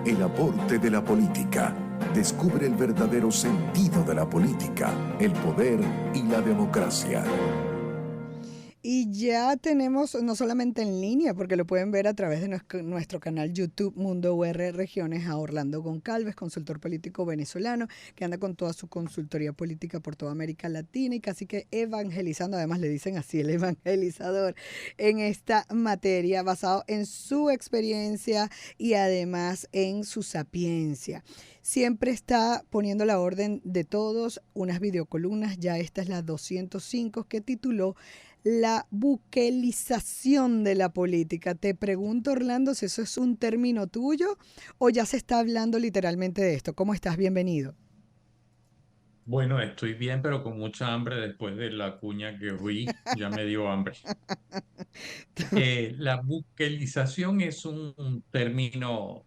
El aporte de la política. Descubre el verdadero sentido de la política, el poder y la democracia. Y ya tenemos, no solamente en línea, porque lo pueden ver a través de nuestro canal YouTube Mundo UR Regiones, a Orlando Goncalves, consultor político venezolano, que anda con toda su consultoría política por toda América Latina y casi que evangelizando, además le dicen así, el evangelizador en esta materia, basado en su experiencia y además en su sapiencia. Siempre está poniendo la orden de todos, unas videocolumnas, ya esta es la 205, que tituló La buquelización de la política. Te pregunto, Orlando, si eso es un término tuyo o ya se está hablando literalmente de esto. ¿Cómo estás? Bienvenido. Bueno, estoy bien, pero con mucha hambre después de la cuña que oí, ya me dio hambre. La buquelización es un término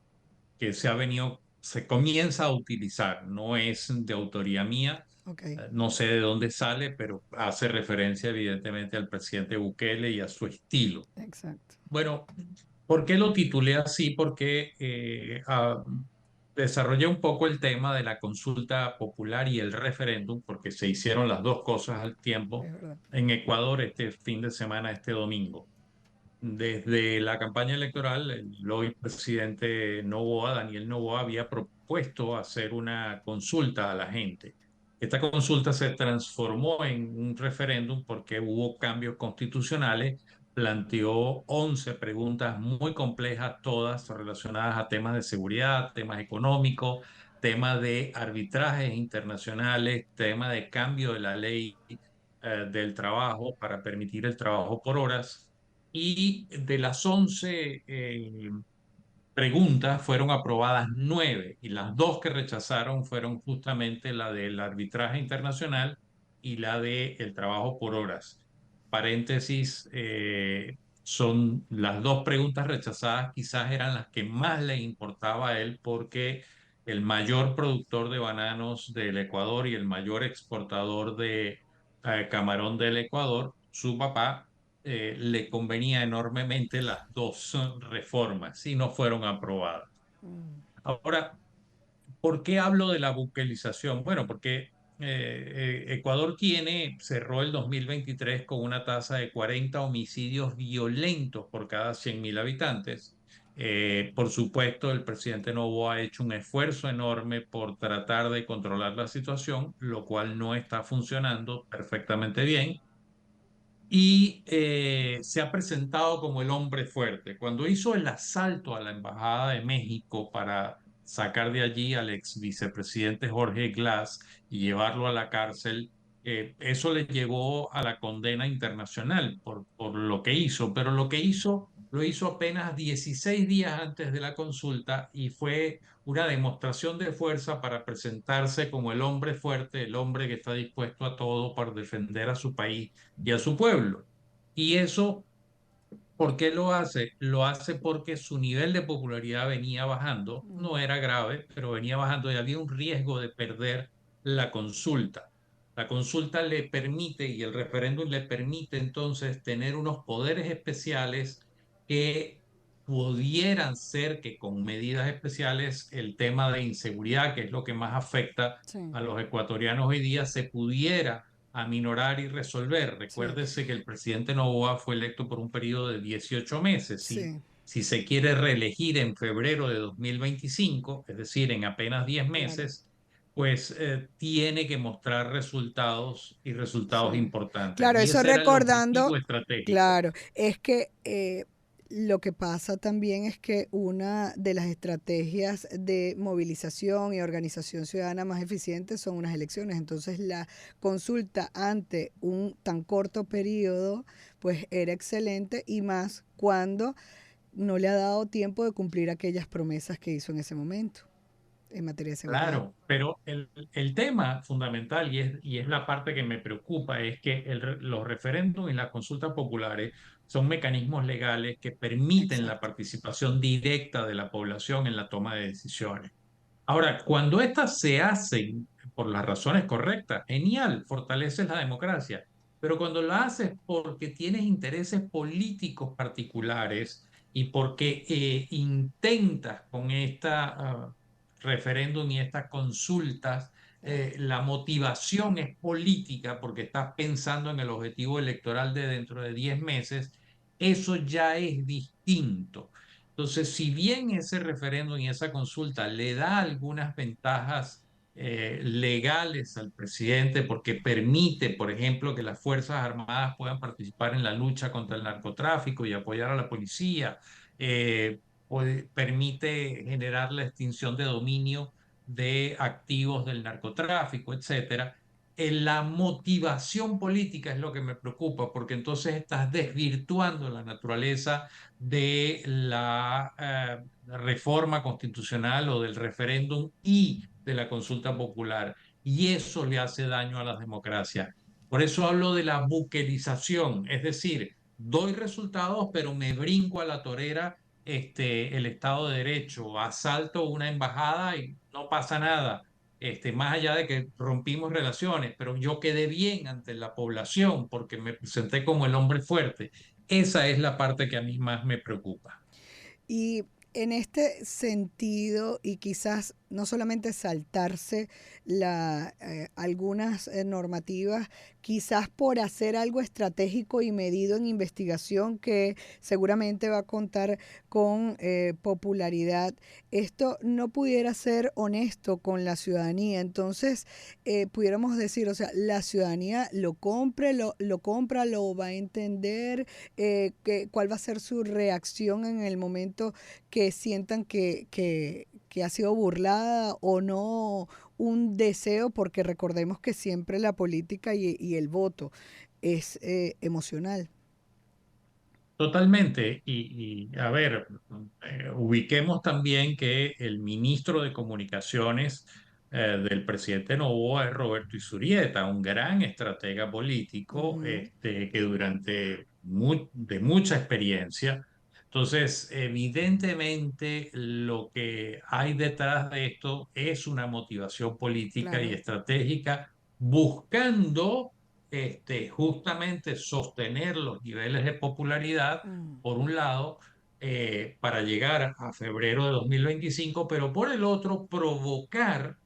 que se comienza a utilizar, no es de autoría mía, Ok, no sé de dónde sale, pero hace referencia evidentemente al presidente Bukele y a su estilo. exacto. Bueno, ¿por qué lo titulé así? Porque desarrollé un poco el tema de la consulta popular y el referéndum, porque se hicieron las dos cosas al tiempo Es verdad. en Ecuador este fin de semana, este domingo. Desde la campaña electoral, el hoy presidente Noboa, Daniel Noboa, había propuesto hacer una consulta a la gente. Esta consulta se transformó en un referéndum porque hubo cambios constitucionales, planteó 11 preguntas muy complejas, todas relacionadas a temas de seguridad, temas económicos, temas de arbitrajes internacionales, temas de cambio de la ley del trabajo para permitir el trabajo por horas. Y de las 11 preguntas fueron aprobadas 9 y las dos que rechazaron fueron justamente la del arbitraje internacional y la del trabajo por horas. Paréntesis, son las dos preguntas rechazadas, quizás eran las que más le importaba a él porque el mayor productor de bananos del Ecuador y el mayor exportador de camarón del Ecuador, su papá, le convenía enormemente las dos reformas y no fueron aprobadas. Ahora, ¿por qué hablo de la buquelización? Bueno, porque Ecuador cerró el 2023 con una tasa de 40 homicidios violentos por cada 100.000 habitantes. Por supuesto, el presidente Noboa ha hecho un esfuerzo enorme por tratar de controlar la situación, lo cual no está funcionando perfectamente bien y se ha presentado como el hombre fuerte. Cuando hizo el asalto a la Embajada de México para sacar de allí al ex vicepresidente Jorge Glass y llevarlo a la cárcel, eso le llevó a la condena internacional por lo que hizo, pero lo hizo apenas 16 días antes de la consulta y fue una demostración de fuerza para presentarse como el hombre fuerte, el hombre que está dispuesto a todo para defender a su país y a su pueblo. Y eso, ¿por qué lo hace? Lo hace porque su nivel de popularidad venía bajando, no era grave, pero venía bajando y había un riesgo de perder la consulta. La consulta le permite y el referéndum le permite entonces tener unos poderes especiales que pudieran ser que con medidas especiales el tema de inseguridad, que es lo que más afecta Sí, a los ecuatorianos hoy día, se pudiera aminorar y resolver. sí, Recuérdese que el presidente Noboa fue electo por un periodo de 18 meses. sí. Si se quiere reelegir en febrero de 2025, es decir, en apenas 10 Claro, meses, pues tiene que mostrar resultados y sí. resultados importantes. Claro, Y eso ese era el recordando, objetivo estratégico. claro, es que lo que pasa también es que una de las estrategias de movilización y organización ciudadana más eficientes son unas elecciones. Entonces la consulta ante un tan corto periodo, pues era excelente y más cuando no le ha dado tiempo de cumplir aquellas promesas que hizo en ese momento en materia de seguridad. Claro, pero el tema fundamental, y es la parte que me preocupa, es que los referéndums y las consultas populares son mecanismos legales que permiten la Exacto. participación directa de la población en la toma de decisiones. Ahora, cuando estas se hacen por las razones correctas, genial, fortaleces la democracia. Pero cuando lo haces porque tienes intereses políticos particulares y porque intentas con referéndum y estas consultas, la motivación es política porque estás pensando en el objetivo electoral de dentro de 10 meses, eso ya es distinto. Entonces, si bien ese referéndum y esa consulta le da algunas ventajas legales al presidente porque permite, por ejemplo, que las Fuerzas Armadas puedan participar en la lucha contra el narcotráfico y apoyar a la policía, eh, permite generar la extinción de dominio de activos del narcotráfico, etcétera. La motivación política es lo que me preocupa, porque entonces estás desvirtuando la naturaleza de la reforma constitucional o del referéndum y de la consulta popular. Y eso le hace daño a las democracias. Por eso hablo de la buquerización, es decir, doy resultados, pero me brinco a la torera el Estado de Derecho, asalto una embajada y no pasa nada. Más allá de que rompimos relaciones, pero yo quedé bien ante la población porque me presenté como el hombre fuerte. Esa es la parte que a mí más me preocupa. Y en este sentido, y quizás no solamente saltarse algunas normativas, quizás por hacer algo estratégico y medido en investigación que seguramente va a contar con popularidad, esto no pudiera ser honesto con la ciudadanía. Entonces, pudiéramos decir, o sea, la ciudadanía lo compra, lo va a entender, cuál va a ser su reacción en el momento que sientan que ha sido burlada o no un deseo, porque recordemos que siempre la política y el voto es emocional. Totalmente. A ver, ubiquemos también que el ministro de Comunicaciones del presidente Noboa es Roberto Isurieta, un gran estratega político Ujú, que durante de mucha experiencia. Entonces, evidentemente, lo que hay detrás de esto es una motivación política y claro. estratégica buscando justamente sostener los niveles de popularidad, Mm, por un lado, para llegar a febrero de 2025, pero por el otro, provocar,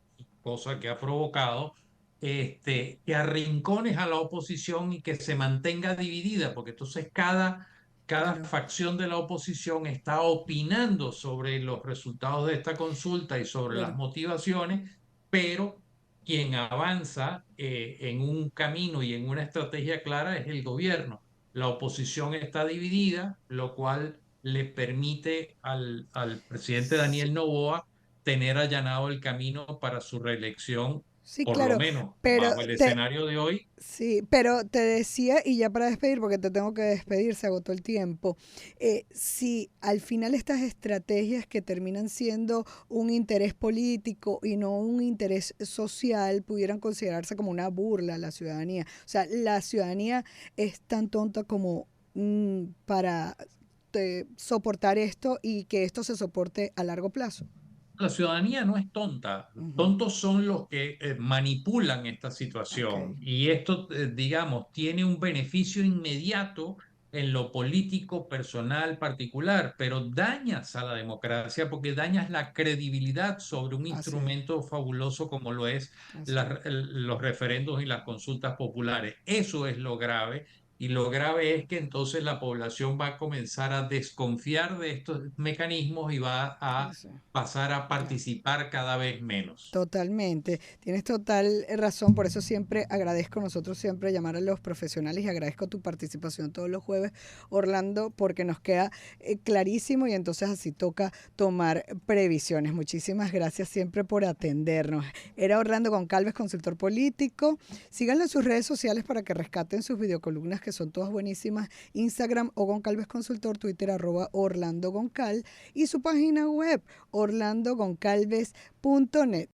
cosa que ha provocado, que arrincones a la oposición y que se mantenga dividida, porque entonces cada claro, facción de la oposición está opinando sobre los resultados de esta consulta y sobre las claro. motivaciones, pero quien avanza en un camino y en una estrategia clara es el gobierno. La oposición está dividida, lo cual le permite al presidente Sí, Daniel Noboa tener allanado el camino para su reelección, sí, por lo claro, menos pero bajo el escenario de hoy. sí, pero te decía, y ya para despedir, porque te tengo que despedir, se agotó el tiempo, si al final estas estrategias que terminan siendo un interés político y no un interés social pudieran considerarse como una burla a la ciudadanía. O sea, la ciudadanía es tan tonta como para soportar esto y que esto se soporte a largo plazo. La ciudadanía no es tonta, Ujú, tontos son los que manipulan esta ok, situación y esto, digamos, tiene un beneficio inmediato en lo político, personal, particular, pero dañas a la democracia porque dañas la credibilidad sobre un así es, instrumento fabuloso como lo es así es. los referendos y las consultas populares. Eso es lo grave. Y lo grave es que entonces la población va a comenzar a desconfiar de estos mecanismos y va Sí, a sí. pasar a Ya. participar cada vez menos. Totalmente, tienes total razón, por eso siempre agradezco, nosotros siempre llamar a los profesionales y agradezco tu participación todos los jueves, Orlando, porque nos queda clarísimo y entonces así toca tomar previsiones. Muchísimas gracias siempre por atendernos. Era Orlando Goncalves, consultor político. Síganlo en sus redes sociales para que rescaten sus videocolumnas que son todas buenísimas. Instagram o Goncalves Consultor, Twitter @Orlando Goncal y su página web orlandogoncalves.net.